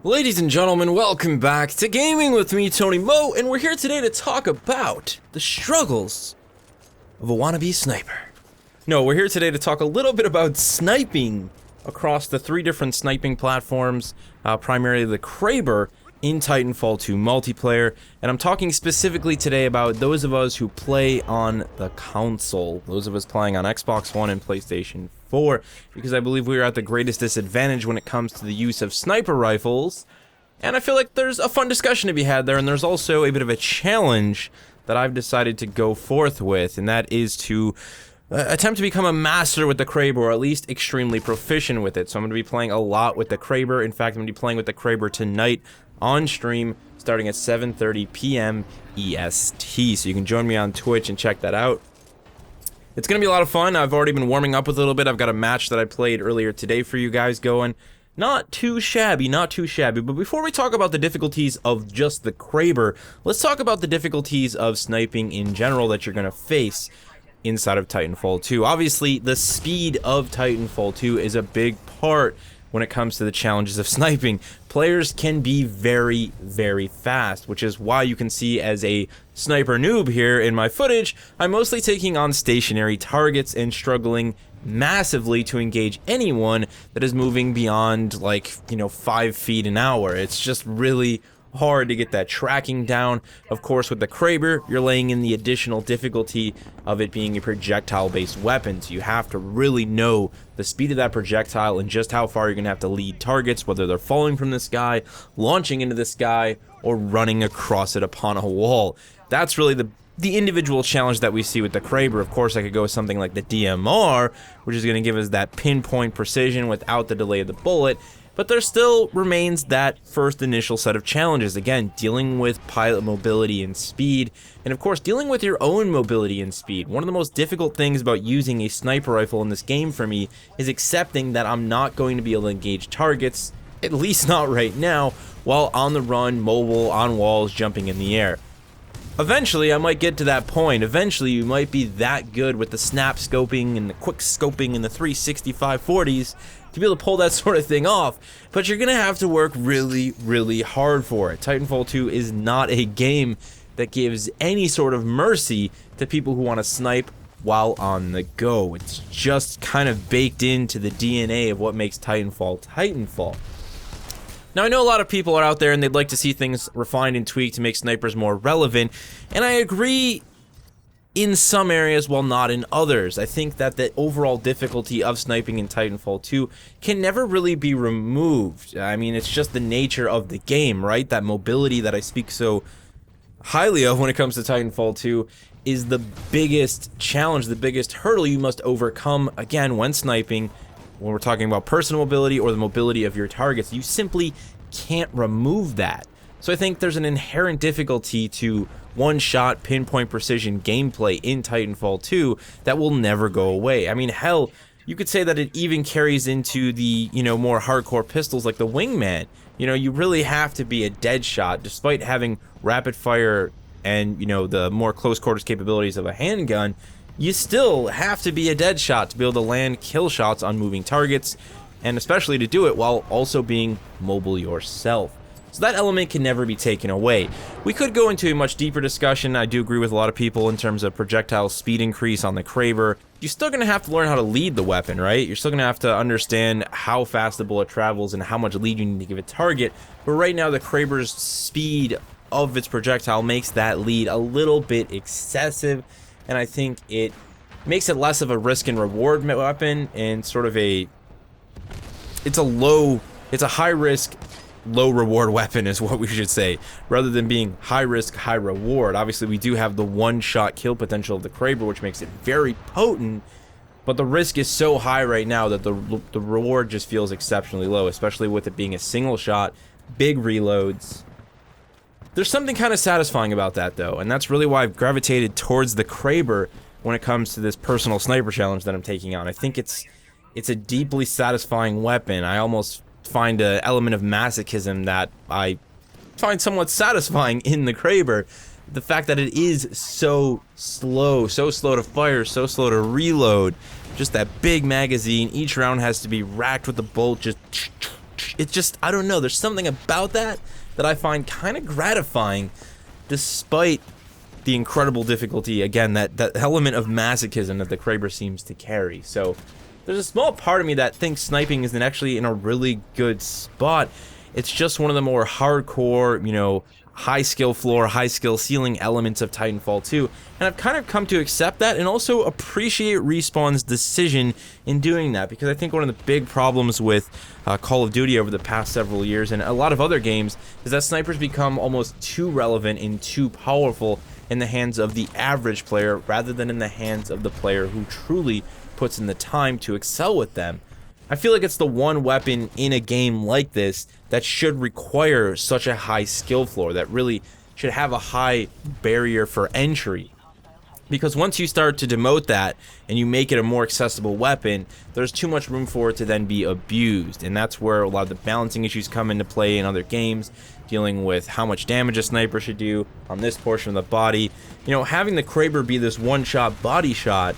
Ladies and gentlemen, welcome back to Gaming with me, Tony Mo, and we're here today to talk about the struggles of a wannabe sniper. No, we're here today to talk a little bit about sniping across the three different sniping platforms, primarily the Kraber in Titanfall 2 multiplayer, and I'm talking specifically today about those of us who play on the console, those of us playing on Xbox One and PlayStation 4, because I believe we are at the greatest disadvantage when it comes to the use of sniper rifles, and I feel like there's a fun discussion to be had there, and there's also a bit of a challenge that I've decided to go forth with, and that is to attempt to become a master with the Kraber, or at least extremely proficient with it. So I'm going to be playing a lot with the Kraber. In fact, I'm going to be playing with the Kraber tonight on stream, starting at 7:30 p.m. EST. So you can join me on Twitch and check that out. It's going to be a lot of fun. I've already been warming up with a little bit. I've got a match that I played earlier today for you guys going. Not too shabby, not too shabby. But before we talk about the difficulties of just the Kraber, let's talk about the difficulties of sniping in general that you're going to face inside of Titanfall 2. Obviously, the speed of Titanfall 2 is a big part when it comes to the challenges of sniping. Players can be very, very fast, which is why you can see as a sniper noob here in my footage, I'm mostly taking on stationary targets and struggling massively to engage anyone that is moving beyond, like, 5 feet an hour. It's just really hard to get that tracking down. Of course, with the Kraber, you're laying in the additional difficulty of it being a projectile-based weapon, so you have to really know the speed of that projectile and just how far you're going to have to lead targets, whether they're falling from the sky, launching into the sky, or running across it upon a wall. That's really the individual challenge that we see with the Kraber. Of course, I could go with something like the DMR, which is going to give us that pinpoint precision without the delay of the bullet. But there still remains that first initial set of challenges. Again, dealing with pilot mobility and speed, and of course, dealing with your own mobility and speed. One of the most difficult things about using a sniper rifle in this game for me is accepting that I'm not going to be able to engage targets, at least not right now, while on the run, mobile, on walls, jumping in the air. Eventually, I might get to that point. Eventually, you might be that good with the snap scoping and the quick scoping and the 365-40s to be able to pull that sort of thing off, but you're gonna have to work really, really hard for it. Titanfall 2 is not a game that gives any sort of mercy to people who want to snipe while on the go. It's just kind of baked into the DNA of what makes Titanfall Titanfall. Now, I know a lot of people are out there and they'd like to see things refined and tweaked to make snipers more relevant, and I agree in some areas while not in others. I think that the overall difficulty of sniping in Titanfall 2 can never really be removed. I mean, it's just the nature of the game, right? That mobility that I speak so highly of when it comes to Titanfall 2 is the biggest challenge, the biggest hurdle you must overcome, again, when sniping. When we're talking about personal mobility or the mobility of your targets, you simply can't remove that. So I think there's an inherent difficulty to one-shot, pinpoint precision gameplay in Titanfall 2 that will never go away. I mean, hell, you could say that it even carries into the, more hardcore pistols like the Wingman. You really have to be a dead shot, despite having rapid fire and, the more close quarters capabilities of a handgun. You still have to be a dead shot to be able to land kill shots on moving targets, and especially to do it while also being mobile yourself. So that element can never be taken away. We could go into a much deeper discussion. I do agree with a lot of people in terms of projectile speed increase on the Kraber. You're still going to have to learn how to lead the weapon, right? You're still going to have to understand how fast the bullet travels and how much lead you need to give a target. But right now, the Kraber's speed of its projectile makes that lead a little bit excessive, and I think it makes it less of a risk and reward weapon and sort of it's a high risk, low reward weapon is what we should say, rather than being high risk, high reward. Obviously, we do have the one-shot kill potential of the Kraber, which makes it very potent, but the risk is so high right now that the reward just feels exceptionally low, especially with it being a single shot, big reloads. There's something kind of satisfying about that, though, and that's really why I've gravitated towards the Kraber when it comes to this personal sniper challenge that I'm taking on. I think it's a deeply satisfying weapon. I almost find an element of masochism that I find somewhat satisfying in the Kraber. The fact that it is so slow to fire, so slow to reload, just that big magazine, each round has to be racked with the bolt, just it's just, I don't know, there's something about that I find kind of gratifying, despite the incredible difficulty, again, that element of masochism that the Kraber seems to carry. So there's a small part of me that thinks sniping isn't actually in a really good spot. It's just one of the more hardcore, you know, high skill floor, high skill ceiling elements of Titanfall 2, and I've kind of come to accept that and also appreciate Respawn's decision in doing that, because I think one of the big problems with Call of Duty over the past several years and a lot of other games is that snipers become almost too relevant and too powerful in the hands of the average player rather than in the hands of the player who truly puts in the time to excel with them. I feel like it's the one weapon in a game like this that should require such a high skill floor, that really should have a high barrier for entry. Because once you start to demote that and you make it a more accessible weapon, there's too much room for it to then be abused. And that's where a lot of the balancing issues come into play in other games, dealing with how much damage a sniper should do on this portion of the body. You know, having the Kraber be this one-shot body shot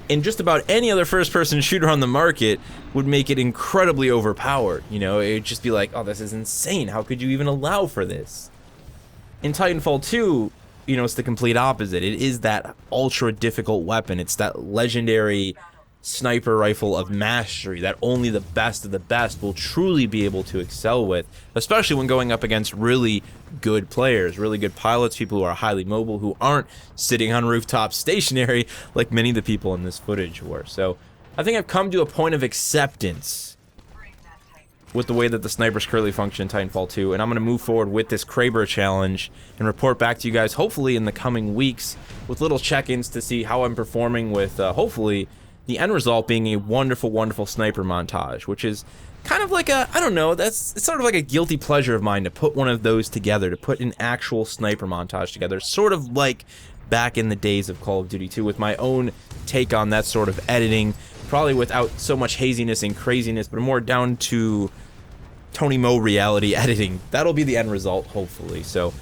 in just about any other first-person shooter on the market would make it incredibly overpowered. You know, it'd just be like, oh, this is insane. How could you even allow for this? In Titanfall 2, you know, it's the complete opposite. It is that ultra-difficult weapon. It's that legendary sniper rifle of mastery that only the best of the best will truly be able to excel with, especially when going up against really good players, really good pilots, people who are highly mobile, who aren't sitting on rooftops stationary like many of the people in this footage were. So I think I've come to a point of acceptance with the way that the snipers currently function in Titanfall 2, and I'm going to move forward with this Kraber challenge and report back to you guys hopefully in the coming weeks with little check-ins to see how I'm performing, with hopefully the end result being a wonderful, wonderful sniper montage, which is kind of like a, I don't know, it's sort of like a guilty pleasure of mine to put one of those together, to put an actual sniper montage together, sort of like back in the days of Call of Duty 2, with my own take on that sort of editing, probably without so much haziness and craziness, but more down to Tony Mo reality editing. That'll be the end result, hopefully. So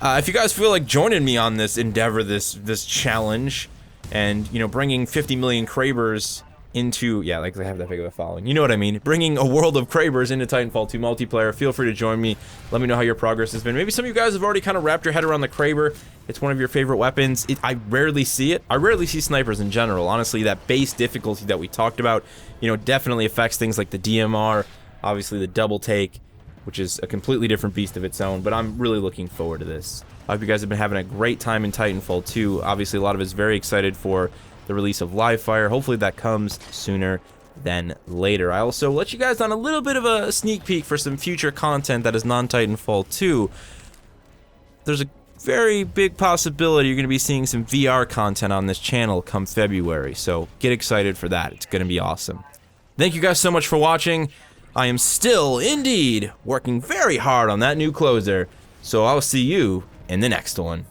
if you guys feel like joining me on this endeavor, this challenge, and, you know, bringing 50 million Krabers into, yeah, like I have that big of a following, you know what I mean, bringing a world of Krabers into Titanfall 2 multiplayer, feel free to join me. Let me know how your progress has been. Maybe some of you guys have already kind of wrapped your head around the Kraber. It's one of your favorite weapons. I rarely see it. I rarely see snipers in general. Honestly, that base difficulty that we talked about, you know, definitely affects things like the DMR, obviously the double take, which is a completely different beast of its own, but I'm really looking forward to this. I hope you guys have been having a great time in Titanfall 2. Obviously, a lot of us very excited for the release of Livefire. Hopefully that comes sooner than later. I also let you guys on a little bit of a sneak peek for some future content that is non-Titanfall 2. There's a very big possibility you're going to be seeing some VR content on this channel come February, so get excited for that. It's going to be awesome. Thank you guys so much for watching. I am still, indeed, working very hard on that new closer, so I'll see you in the next one.